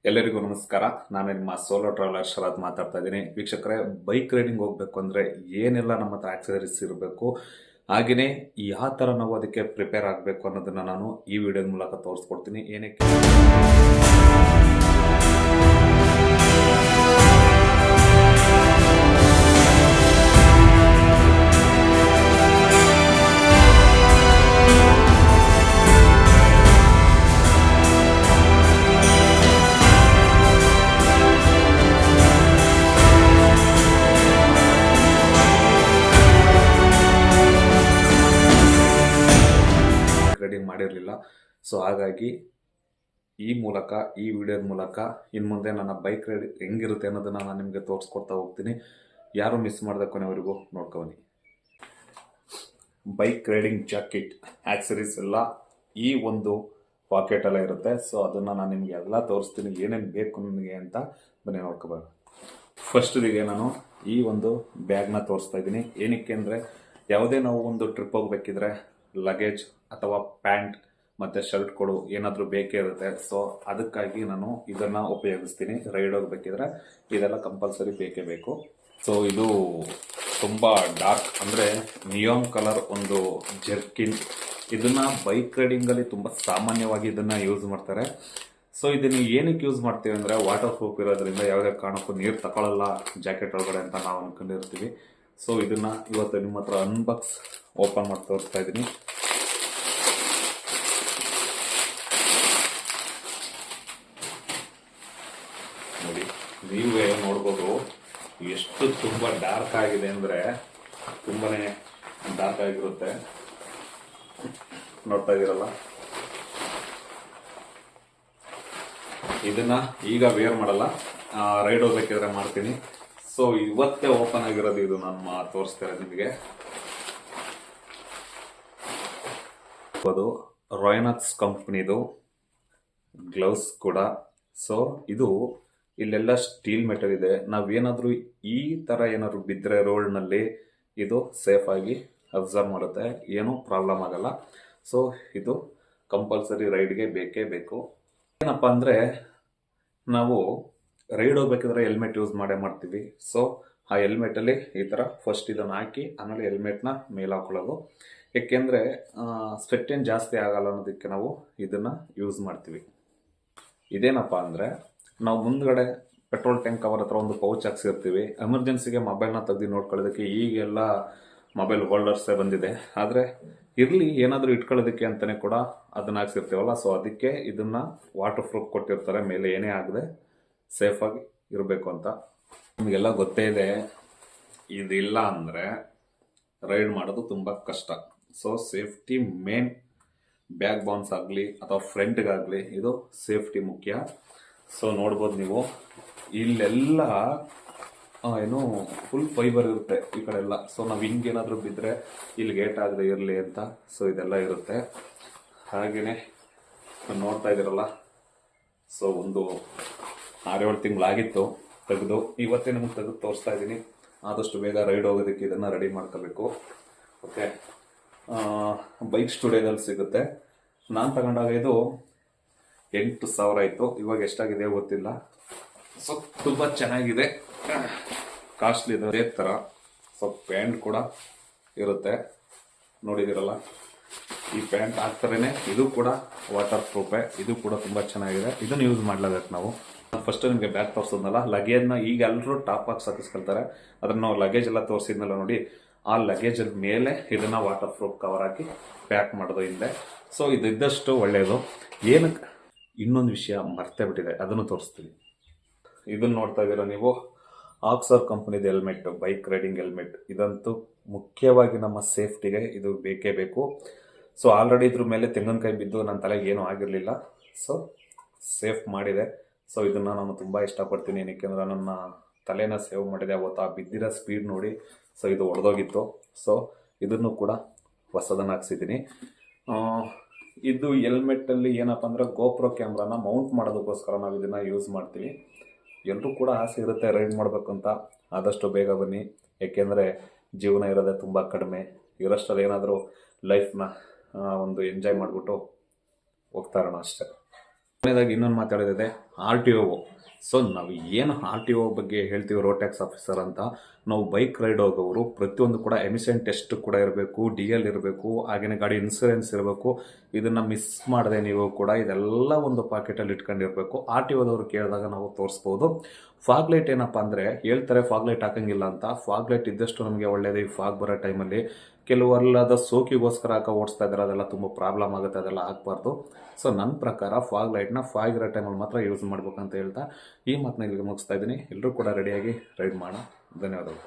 ಎಲ್ಲರಿಗೂ ನಮಸ್ಕಾರ. ನಾನು ನಿಮ್ಮ ಸೋಲೋ ಟ್ರಾವೆಲರ್ ಶರತ್ ಮಾತಾಡ್ತಾ ಇದ್ದೀನಿ. ವೀಕ್ಷಕರೇ, ಬೈಕ್ ರೈಡಿಂಗ್ ಹೋಗ್ಬೇಕು ಅಂದರೆ ಏನೆಲ್ಲ ನಮ್ಮ ಹತ್ರ ಆಕ್ಸಸರೀಸ್ ಇರಬೇಕು, ಹಾಗೆಯೇ ಯಾವ ಥರ ನಾವು ಅದಕ್ಕೆ ಪ್ರಿಪೇರ್ ಆಗಬೇಕು ಅನ್ನೋದನ್ನು ನಾನು ಈ ವಿಡಿಯೋದ ಮೂಲಕ ತೋರಿಸ್ಕೊಡ್ತೀನಿ. ಏನಕ್ಕೆ ರೈಡಿಂಗ್ ಮಾಡಿರಲಿಲ್ಲ. ಸೊ ಹಾಗಾಗಿ ಈ ವಿಡಿಯೋದ ಮೂಲಕ ಇನ್ನು ಮುಂದೆ ನನ್ನ ಬೈಕ್ ರೈಡ್ ಹೆಂಗಿರುತ್ತೆ ಅನ್ನೋದನ್ನು ನಾನು ನಿಮಗೆ ತೋರಿಸ್ಕೊಡ್ತಾ ಹೋಗ್ತೀನಿ. ಯಾರು ಮಿಸ್ ಮಾಡಿದ ಕೊನೆವರೆಗೂ ನೋಡ್ಕೊಬನ್ನಿ. ಬೈಕ್ ರೈಡಿಂಗ್ ಜಾಕೆಟ್ ಆಕ್ಸರೀಸ್ ಎಲ್ಲ ಈ ಒಂದು ಪಾಕೆಟಲ್ಲೇ ಇರುತ್ತೆ. ಸೊ ಅದನ್ನು ನಾನು ನಿಮಗೆ ಎಲ್ಲ ತೋರಿಸ್ತೀನಿ, ಏನೇನು ಬೇಕು ನನಗೆ ಅಂತ ಬನ್ನಿ ನೋಡ್ಕೊಬಾರ. ಫಸ್ಟಿಗೆ ನಾನು ಈ ಒಂದು ಬ್ಯಾಗ್ನ ತೋರಿಸ್ತಾ ಇದ್ದೀನಿ. ಏನಕ್ಕೆ ಅಂದರೆ ಯಾವುದೇ ನಾವು ಒಂದು ಟ್ರಿಪ್ ಹೋಗ್ಬೇಕಿದ್ರೆ ಲಗೇಜ್ ಅಥವಾ ಪ್ಯಾಂಟ್ ಮತ್ತು ಶರ್ಟ್ಗಳು ಏನಾದರೂ ಬೇಕೇ ಇರುತ್ತೆ. ಸೊ ಅದಕ್ಕಾಗಿ ನಾನು ಇದನ್ನು ಉಪಯೋಗಿಸ್ತೀನಿ. ರೈಡ್ ಹೋಗ್ಬೇಕಿದ್ರೆ ಇದೆಲ್ಲ ಕಂಪಲ್ಸರಿ ಬೇಕೇ ಬೇಕು. ಸೊ ಇದು ತುಂಬ ಡಾರ್ಕ್ ಅಂದರೆ ನಿಯಾನ್ ಕಲರ್ ಒಂದು ಜರ್ಕಿನ್. ಇದನ್ನು ಬೈಕ್ ರೈಡಿಂಗಲ್ಲಿ ತುಂಬ ಸಾಮಾನ್ಯವಾಗಿ ಇದನ್ನು ಯೂಸ್ ಮಾಡ್ತಾರೆ. ಸೊ ಇದನ್ನು ಏನಕ್ಕೆ ಯೂಸ್ ಮಾಡ್ತೀವಿ ಅಂದರೆ ವಾಟರ್ ಪ್ರೂಫ್ ಇರೋದ್ರಿಂದ ಯಾವುದೇ ಕಾರಣಕ್ಕೂ ನೀರು ತಗೊಳ್ಳಲ್ಲ ಜಾಕೆಟ್ ಒಳಗಡೆ ಅಂತ ನಾವು ಅಂದ್ಕೊಂಡಿರ್ತೀವಿ. ಸೊ ಇದನ್ನು ಇವತ್ತು ನಿಮ್ಮ ಹತ್ರ ಅನ್ಬಾಕ್ಸ್ ಓಪನ್ ಮಾಡಿ ತೋರಿಸ್ತಾ ಇದ್ದೀನಿ. ನೋಡಿ, ನೀವೇ ನೋಡ್ಬೋದು ಎಷ್ಟು ತುಂಬ ಡಾರ್ಕ್ ಆಗಿದೆ ಅಂದರೆ ತುಂಬಾ ಡಾರ್ಕ್ ಆಗಿರುತ್ತೆ. ನೋಡ್ತಾ ಇದ್ದೀರಲ್ಲ, ಇದನ್ನ ಈಗ ವೇರ್ ಮಾಡಲ್ಲ, ರೈಡ್ ಹೋಗ್ಬೇಕಿದ್ರೆ ಮಾಡ್ತೀನಿ. ಸೊ ಇವತ್ತೇ ಓಪನ್ ಆಗಿರೋದು ಇದು, ನಾನು ತೋರಿಸ್ತಾ ಇರೋದು ನಿಮಗೆ. ಅದು ರಾಯ್ನಾಕ್ಸ್ ಕಂಪ್ನಿದು ಗ್ಲೌಸ್ ಕೂಡ. ಸೊ ಇದು ಇಲ್ಲೆಲ್ಲ ಸ್ಟೀಲ್ ಮೆಟಲ್ ಇದೆ. ನಾವೇನಾದರೂ ಈ ಥರ ಏನಾದ್ರು ಬಿದ್ದರೆ ರೋಡ್ನಲ್ಲಿ ಇದು ಸೇಫಾಗಿ ಅಬ್ಸರ್ವ್ ಮಾಡುತ್ತೆ, ಏನೂ ಪ್ರಾಬ್ಲಮ್ ಆಗಲ್ಲ. ಸೊ ಇದು ಕಂಪಲ್ಸರಿ ರೈಡ್ಗೆ ಬೇಕೇ ಬೇಕು. ಏನಪ್ಪ ಅಂದರೆ ನಾವು ರೈಡ್ ಹೋಗ್ಬೇಕಿದ್ರೆ ಹೆಲ್ಮೆಟ್ ಯೂಸ್ ಮಾಡ್ತೀವಿ. ಸೊ ಆ ಹೆಲ್ಮೆಟಲ್ಲಿ ಈ ಥರ ಫಸ್ಟ್ ಇದನ್ನು ಹಾಕಿ ಆಮೇಲೆ ಹೆಲ್ಮೆಟ್ನ ಮೇಲೆ ಹಾಕೊಳ್ಳೋದು. ಏಕೆಂದರೆ ಸ್ವೆಟ್ ಏನು ಜಾಸ್ತಿ ಆಗಲ್ಲ ಅನ್ನೋದಕ್ಕೆ ನಾವು ಇದನ್ನು ಯೂಸ್ ಮಾಡ್ತೀವಿ. ಇದೇನಪ್ಪ ಅಂದರೆ ನಾವು ಮುಂದ್ಗಡೆ ಪೆಟ್ರೋಲ್ ಟ್ಯಾಂಕ್ ಅವರ ಹತ್ರ ಒಂದು ಪೌಚ್ ಹಾಕ್ಸಿರ್ತೀವಿ. ಎಮರ್ಜೆನ್ಸಿಗೆ ಮೊಬೈಲ್ನ ತೆಗೆದು ನೋಡ್ಕೊಳ್ಳೋದಕ್ಕೆ ಈಗೆಲ್ಲ ಮೊಬೈಲ್ ಹೋಲ್ಡರ್ಸೇ ಬಂದಿದೆ. ಆದರೆ ಇರಲಿ, ಏನಾದರೂ ಇಟ್ಕೊಳ್ಳೋದಕ್ಕೆ ಅಂತಲೇ ಕೂಡ ಅದನ್ನು ಹಾಕ್ಸಿರ್ತೀವಲ್ಲ. ಸೊ ಅದಕ್ಕೆ ಇದನ್ನು ವಾಟರ್ ಪ್ರೂಫ್ ಕೊಟ್ಟಿರ್ತಾರೆ, ಮೇಲೆ ಏನೇ ಆಗದೆ ಸೇಫಾಗಿ ಇರಬೇಕು ಅಂತ. ನಿಮಗೆಲ್ಲ ಗೊತ್ತೇ ಇದೆ, ಇದಿಲ್ಲ ಅಂದರೆ ರೈಡ್ ಮಾಡೋದು ತುಂಬ ಕಷ್ಟ. So safety main. Back bounce ಆಗಲಿ ಅಥವಾ ಫ್ರಂಟ್ಗಾಗಲಿ ಇದು ಸೇಫ್ಟಿ ಮುಖ್ಯ. ಸೊ ನೋಡ್ಬೋದು ನೀವು, ಇಲ್ಲೆಲ್ಲ ಏನು ಫುಲ್ ಫೈಬರ್ ಇರುತ್ತೆ ಈ ಕಡೆ ಎಲ್ಲ. ಸೊ ನಾವು ಹಿಂಗೇನಾದರೂ ಬಿದ್ದರೆ ಇಲ್ಲಿ ಗೇಟ್ ಆಗದೆ ಇರಲಿ ಅಂತ ಸೊ ಇದೆಲ್ಲ ಇರುತ್ತೆ. ಹಾಗೆಯೇ ನೋಡ್ತಾ ಇದ್ದೀರಲ್ಲ, ಸೊ ಒಂದು 6-7 ತಿಂಗಳಾಗಿತ್ತು ತೆಗೆದು, ಇವತ್ತೇ ನಿಮಗೆ ತೆಗೆದು ತೋರಿಸ್ತಾ ಇದ್ದೀನಿ. ಆದಷ್ಟು ಬೇಗ ರೈಡ್ ಹೋಗೋದಕ್ಕೆ ಇದನ್ನು ರೆಡಿ ಮಾಡ್ಕೋಬೇಕು. ಓಕೆ, ಬೈಕ್ ಸ್ಟುಡಿಯೋದಲ್ಲಿ ಸಿಗುತ್ತೆ. ನಾನು ತಗೊಂಡಾಗ ಇದು 8,000 ಆಯಿತು. ಇವಾಗ ಎಷ್ಟಾಗಿದೆ ಗೊತ್ತಿಲ್ಲ. ಸೊ ತುಂಬ ಚೆನ್ನಾಗಿದೆ, ಕಾಸ್ಟ್ಲಿ ಇದೆ. ಅದೇ ಥರ ಸೊ ಪ್ಯಾಂಟ್ ಕೂಡ ಇರುತ್ತೆ, ನೋಡಿದಿರಲ್ಲ. ಈ ಪ್ಯಾಂಟ್ ಹಾಕ್ತಾರೇನೆ ಇದು ಕೂಡ ವಾಟರ್ ಪ್ರೂಫೇ. ಇದು ಕೂಡ ತುಂಬ ಚೆನ್ನಾಗಿದೆ. ಇದನ್ನು ಯೂಸ್ ಮಾಡಲೇಬೇಕು ನಾವು. ಫಸ್ಟ್ ನಿಮಗೆ ಬ್ಯಾಗ್ ತೋರಿಸೋದ್ನಲ್ಲ, ಲಗೇಜ್ನ ಈಗ ಎಲ್ಲರೂ ಟಾಪ್ ಬಾಕ್ಸ್ ಹಾಕಿಸ್ಕೊಳ್ತಾರೆ. ಅದನ್ನು ನಾವು ಲಗೇಜ್ ಎಲ್ಲ ತೋರಿಸಿದ್ನಲ್ಲ ನೋಡಿ, ಆ ಲಗೇಜ್ ಮೇಲೆ ಇದನ್ನು ವಾಟರ್ ಪ್ರೂಫ್ ಕವರ್ ಹಾಕಿ ಪ್ಯಾಕ್ ಮಾಡೋದು ಹಿಂದೆ. ಸೊ ಇದಿದ್ದಷ್ಟು ಒಳ್ಳೆಯದು. ಏನಕ್ಕೆ ಇನ್ನೊಂದು ವಿಷಯ ಮರ್ತೇ ಬಿಟ್ಟಿದೆ, ಅದನ್ನು ತೋರಿಸ್ತೀನಿ. ಇದನ್ನು ನೋಡ್ತಾ ಇದ್ದೀರಾ ನೀವು, ಆಕ್ಸರ್ ಕಂಪನಿದ ಹೆಲ್ಮೆಟ್, ಬೈಕ್ ರೈಡಿಂಗ್ ಹೆಲ್ಮೆಟ್. ಇದಂತೂ ಮುಖ್ಯವಾಗಿ ನಮ್ಮ ಸೇಫ್ಟಿಗೆ ಇದು ಬೇಕೇ ಬೇಕು. ಸೊ ಆಲ್ರೆಡಿ ಇದ್ರ ಮೇಲೆ ತೆಂಗಿನಕಾಯಿ ಬಿದ್ದು ನನ್ನ ತಲೆಗೆ ಏನೂ ಆಗಿರಲಿಲ್ಲ. ಸೊ ಸೇಫ್ ಮಾಡಿದೆ. ಸೊ ಇದನ್ನು ನಾನು ತುಂಬ ಇಷ್ಟಪಡ್ತೀನಿ. ಏನಕ್ಕೆಂದ್ರೆ ನನ್ನ ತಲೆನ ಸೇವ್ ಮಾಡಿದೆ. ಅವತ್ತು ಆ ಬಿದ್ದಿರೋ ಸ್ಪೀಡ್ ನೋಡಿ ಸೊ ಇದು ಒಡೆದೋಗಿತ್ತು. ಸೊ ಇದನ್ನು ಕೂಡ ಹೊಸದನ್ನು ಹಾಕ್ಸಿದ್ದೀನಿ. ಇದು ಹೆಲ್ಮೆಟ್ಟಲ್ಲಿ ಏನಪ್ಪ ಅಂದರೆ ಗೋಪ್ರೋ ಕ್ಯಾಮ್ರಾನ ಮೌಂಟ್ ಮಾಡೋದಕ್ಕೋಸ್ಕರ ನಾವು ಇದನ್ನು ಯೂಸ್ ಮಾಡ್ತೀವಿ. ಎಲ್ಲರೂ ಕೂಡ ಆಸೆ ಇರುತ್ತೆ ರೈಡ್ ಮಾಡಬೇಕು ಅಂತ. ಆದಷ್ಟು ಬೇಗ ಬನ್ನಿ, ಏಕೆಂದರೆ ಜೀವನ ಇರೋದೇ ತುಂಬ ಕಡಿಮೆ. ಇರೋಷ್ಟರಲ್ಲಿ ಏನಾದರೂ ಲೈಫ್ನ ಒಂದು ಎಂಜಾಯ್ ಮಾಡಿಬಿಟ್ಟು ಹೋಗ್ತಾ ಇರೋಣ ಅಷ್ಟೇ. ಕೊನೆಯದಾಗಿ ಇನ್ನೊಂದು ಮಾತಾಡೋದಿದೆ, ಆರ್ ಟಿ ಒ. ಸೊ ನಾವು ಏನು ಆರ್ ಟಿ ಒ ಬಗ್ಗೆ ಹೇಳ್ತೀವಿ, ರೋಡ್ ಟ್ಯಾಕ್ಸ್ ಆಫೀಸರ್ ಅಂತ, ನಾವು ಬೈಕ್ ರೈಡ್ ಹೋಗೋರು ಪ್ರತಿಯೊಂದು ಕೂಡ ಎಮಿಷನ್ ಟೆಸ್ಟ್ ಕೂಡ ಇರಬೇಕು, ಡಿ ಎಲ್ ಇರಬೇಕು, ಹಾಗೆಯೇ ಗಾಡಿ ಇನ್ಸೂರೆನ್ಸ್ ಇರಬೇಕು. ಇದನ್ನು ಮಿಸ್ ಮಾಡದೆ ನೀವು ಕೂಡ ಇದೆಲ್ಲ ಒಂದು ಪಾಕೆಟಲ್ಲಿ ಇಟ್ಕೊಂಡಿರ್ಬೇಕು. ಆರ್ ಟಿ ಒದವರು ಕೇಳಿದಾಗ ನಾವು ತೋರಿಸ್ಬೋದು. ಫಾಗ್ ಲೈಟ್ ಏನಪ್ಪ ಅಂದರೆ ಹೇಳ್ತಾರೆ ಫಾಗ್ ಲೈಟ್ ಹಾಕಂಗಿಲ್ಲ ಅಂತ. ಫಾಗ್ ಲೈಟ್ ಇದ್ದಷ್ಟು ನಮಗೆ ಒಳ್ಳೆಯದು. ಈ ಫಾಗ್ ಬರೋ ಟೈಮಲ್ಲಿ ಕೆಲವಲ್ಲದ ಸೋಕಿಗೋಸ್ಕರ ಓಡಿಸ್ತಾ ಇದ್ದಾರೆ, ಅದೆಲ್ಲ ತುಂಬ ಪ್ರಾಬ್ಲಮ್ ಆಗುತ್ತೆ, ಅದೆಲ್ಲ ಆಗಬಾರ್ದು. ಸೊ ನನ್ನ ಪ್ರಕಾರ ಫಾಗ್ ಲೈಟ್ನ ಫಾಗ್ ಇರೋ ಟೈಮಲ್ಲಿ ಮಾತ್ರ ಯೂಸ್ ಮಾಡ್ಬೇಕಂತ ಹೇಳ್ತಾ ಈ ಮಾತನ್ನ ಇಲ್ಲಿಗೆ ಮುಗಿಸ್ತಾ ಇದ್ದೀನಿ. ಎಲ್ಲರೂ ಕೂಡ ರೆಡಿಯಾಗಿ ರೈಡ್ ಮಾಡೋಣ. ಧನ್ಯವಾದಗಳು.